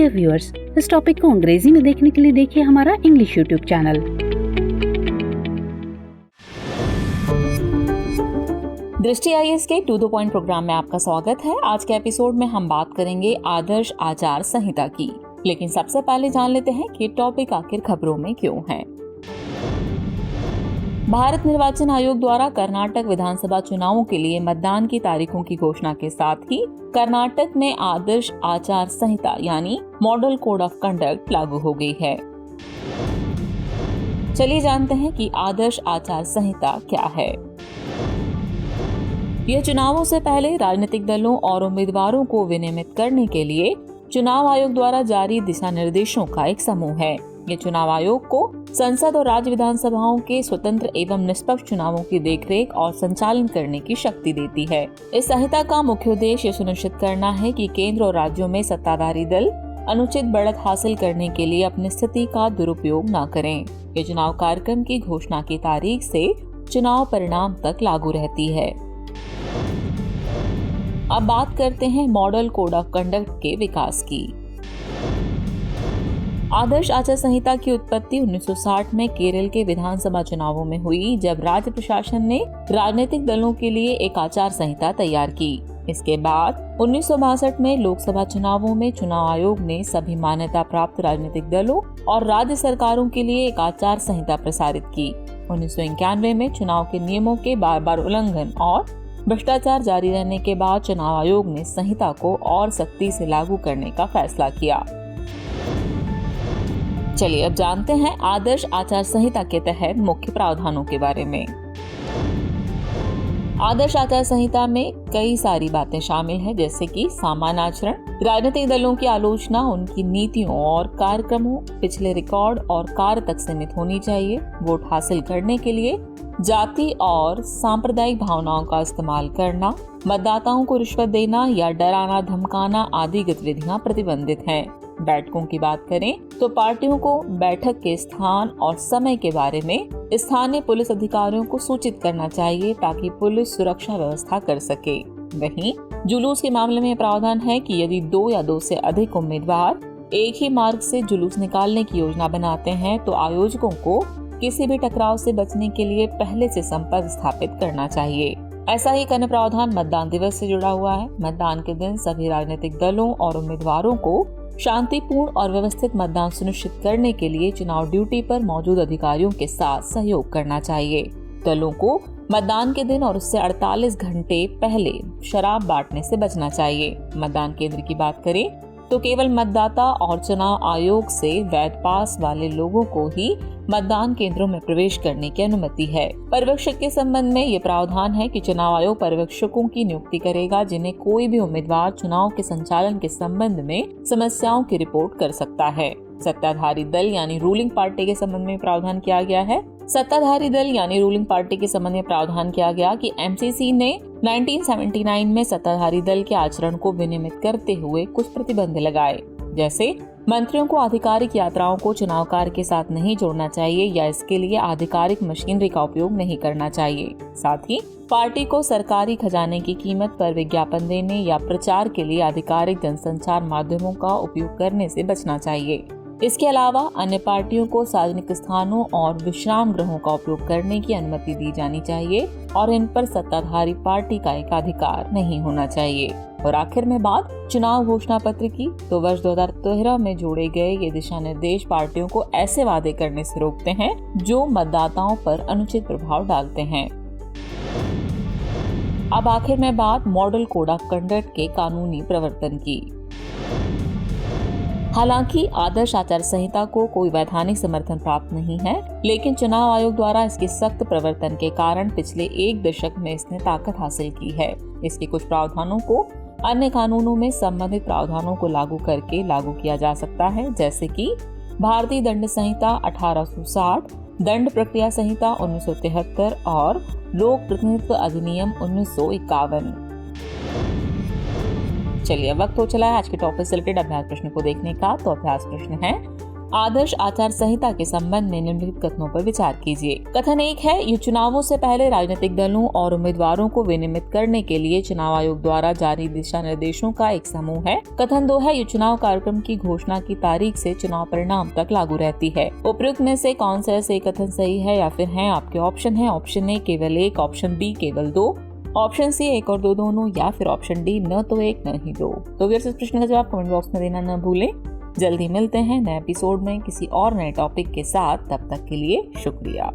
Dear viewers, इस topic को अंग्रेजी में देखने के लिए देखिए हमारा इंग्लिश यूट्यूब चैनल। दृष्टि आईएएस के टू द पॉइंट प्रोग्राम में आपका स्वागत है। आज के एपिसोड में हम बात करेंगे आदर्श आचार संहिता की, लेकिन सबसे पहले जान लेते हैं कि टॉपिक आखिर खबरों में क्यों है। भारत निर्वाचन आयोग द्वारा कर्नाटक विधानसभा चुनावों के लिए मतदान की तारीखों की घोषणा के साथ ही कर्नाटक में आदर्श आचार संहिता यानी मॉडल कोड ऑफ कंडक्ट लागू हो गई है। चलिए जानते हैं कि आदर्श आचार संहिता क्या है। यह चुनावों से पहले राजनीतिक दलों और उम्मीदवारों को विनियमित करने के लिए चुनाव आयोग द्वारा जारी दिशा निर्देशों का एक समूह है। ये चुनाव आयोग को संसद और राज्य विधानसभाओं के स्वतंत्र एवं निष्पक्ष चुनावों की देखरेख और संचालन करने की शक्ति देती है। इस संहिता का मुख्य उद्देश्य सुनिश्चित करना है कि केंद्र और राज्यों में सत्ताधारी दल अनुचित बढ़त हासिल करने के लिए अपनी स्थिति का दुरुपयोग न करें। ये चुनाव कार्यक्रम की घोषणा की तारीख से चुनाव परिणाम तक लागू रहती है। अब बात करते हैं मॉडल कोड ऑफ कंडक्ट के विकास की। आदर्श आचार संहिता की उत्पत्ति 1960 में केरल के विधानसभा चुनावों में हुई, जब राज्य प्रशासन ने राजनीतिक दलों के लिए एक आचार संहिता तैयार की। इसके बाद 1962 में लोकसभा चुनावों में चुनाव आयोग ने सभी मान्यता प्राप्त राजनीतिक दलों और राज्य सरकारों के लिए एक आचार संहिता प्रसारित की। 1991 में चुनाव के नियमों के बार बार उल्लंघन और भ्रष्टाचार जारी रहने के बाद चुनाव आयोग ने संहिता को और सख्ती से लागू करने का फैसला किया। चलिए अब जानते हैं आदर्श आचार संहिता के तहत मुख्य प्रावधानों के बारे में। आदर्श आचार संहिता में कई सारी बातें शामिल हैं, जैसे कि सामान्य आचरण, राजनीतिक दलों की आलोचना उनकी नीतियों और कार्यक्रमों, पिछले रिकॉर्ड और कार्य तक सीमित होनी चाहिए, वोट हासिल करने के लिए जाति और सांप्रदायिक भावनाओं का इस्तेमाल करना, मतदाताओं को रिश्वत देना या डराना धमकाना आदि गतिविधियां प्रतिबंधित हैं। बैठकों की बात करें तो पार्टियों को बैठक के स्थान और समय के बारे में स्थानीय पुलिस अधिकारियों को सूचित करना चाहिए ताकि पुलिस सुरक्षा व्यवस्था कर सके। वहीं जुलूस के मामले में प्रावधान है कि यदि 2 या 2 से अधिक उम्मीदवार एक ही मार्ग से जुलूस निकालने की योजना बनाते हैं तो आयोजकों को किसी भी टकराव से बचने के लिए पहले से संपर्क स्थापित करना चाहिए। ऐसा ही एक अन्य प्रावधान मतदान दिवस से जुड़ा हुआ है। मतदान के दिन सभी राजनीतिक दलों और उम्मीदवारों को शांतिपूर्ण और व्यवस्थित मतदान सुनिश्चित करने के लिए चुनाव ड्यूटी पर मौजूद अधिकारियों के साथ सहयोग करना चाहिए। दलों को मतदान के दिन और उससे 48 घंटे पहले शराब बांटने से बचना चाहिए। मतदान केंद्र की बात करें तो केवल मतदाता और चुनाव आयोग से वैध पास वाले लोगों को ही मतदान केंद्रों में प्रवेश करने की अनुमति है। पर्यवेक्षक के संबंध में ये प्रावधान है कि चुनाव आयोग पर्यवेक्षकों की नियुक्ति करेगा जिन्हें कोई भी उम्मीदवार चुनाव के संचालन के संबंध में समस्याओं की रिपोर्ट कर सकता है। सत्ताधारी दल यानी रूलिंग पार्टी के संबंध में प्रावधान किया गया है। सत्ताधारी दल यानी रूलिंग पार्टी के संबंध में प्रावधान किया गया कि एमसीसी ने 1979 में सत्ताधारी दल के आचरण को विनियमित करते हुए कुछ प्रतिबंध लगाए, जैसे मंत्रियों को आधिकारिक यात्राओं को चुनाव कार्य के साथ नहीं जोड़ना चाहिए या इसके लिए आधिकारिक मशीनरी का उपयोग नहीं करना चाहिए। साथ ही पार्टी को सरकारी खजाने की कीमत पर विज्ञापन देने या प्रचार के लिए आधिकारिक जनसंचार माध्यमों का उपयोग करने से बचना चाहिए। इसके अलावा अन्य पार्टियों को सार्वजनिक स्थानों और विश्राम गृहों का उपयोग करने की अनुमति दी जानी चाहिए और इन पर सत्ताधारी पार्टी का एकाधिकार नहीं होना चाहिए। और आखिर में बात चुनाव घोषणा पत्र की, तो वर्ष 2013 में जोड़े गए ये दिशा निर्देश पार्टियों को ऐसे वादे करने से रोकते हैं जो मतदाताओं पर अनुचित प्रभाव डालते हैं। अब आखिर में बात मॉडल कोड ऑफ कंडक्ट के कानूनी प्रवर्तन की। हालांकि आदर्श आचार संहिता को कोई वैधानिक समर्थन प्राप्त नहीं है, लेकिन चुनाव आयोग द्वारा इसके सख्त प्रवर्तन के कारण पिछले 1 दशक में इसने ताकत हासिल की है। इसके कुछ प्रावधानों को अन्य कानूनों में संबंधित प्रावधानों को लागू करके लागू किया जा सकता है, जैसे कि भारतीय दंड संहिता 1860, दंड प्रक्रिया संहिता 1973 और लोक प्रतिनिधित्व अधिनियम 1951। चलिए वक्त हो चला है आज के टॉपिक से रिलेटेड अभ्यास प्रश्न को देखने का। तो अभ्यास प्रश्न है, आदर्श आचार संहिता के संबंध में निम्नलिखित कथनों पर विचार कीजिए। कथन 1 है, ये चुनावों से पहले राजनीतिक दलों और उम्मीदवारों को विनियमित करने के लिए चुनाव आयोग द्वारा जारी दिशा निर्देशों का एक समूह है। कथन 2 है, ये चुनाव कार्यक्रम की घोषणा की तारीख से चुनाव परिणाम तक लागू रहती है। उपयुक्त में से कौन सा से कथन सही है या फिर हैं आपके ऑप्शन है। ऑप्शन ए केवल 1, ऑप्शन बी केवल 2, ऑप्शन सी 1 और 2 दोनों, या फिर ऑप्शन डी न तो 1 न ही 2। तो इस प्रश्न का जवाब कमेंट बॉक्स में देना न भूलें। जल्दी मिलते हैं नए एपिसोड में किसी और नए टॉपिक के साथ। तब तक के लिए शुक्रिया।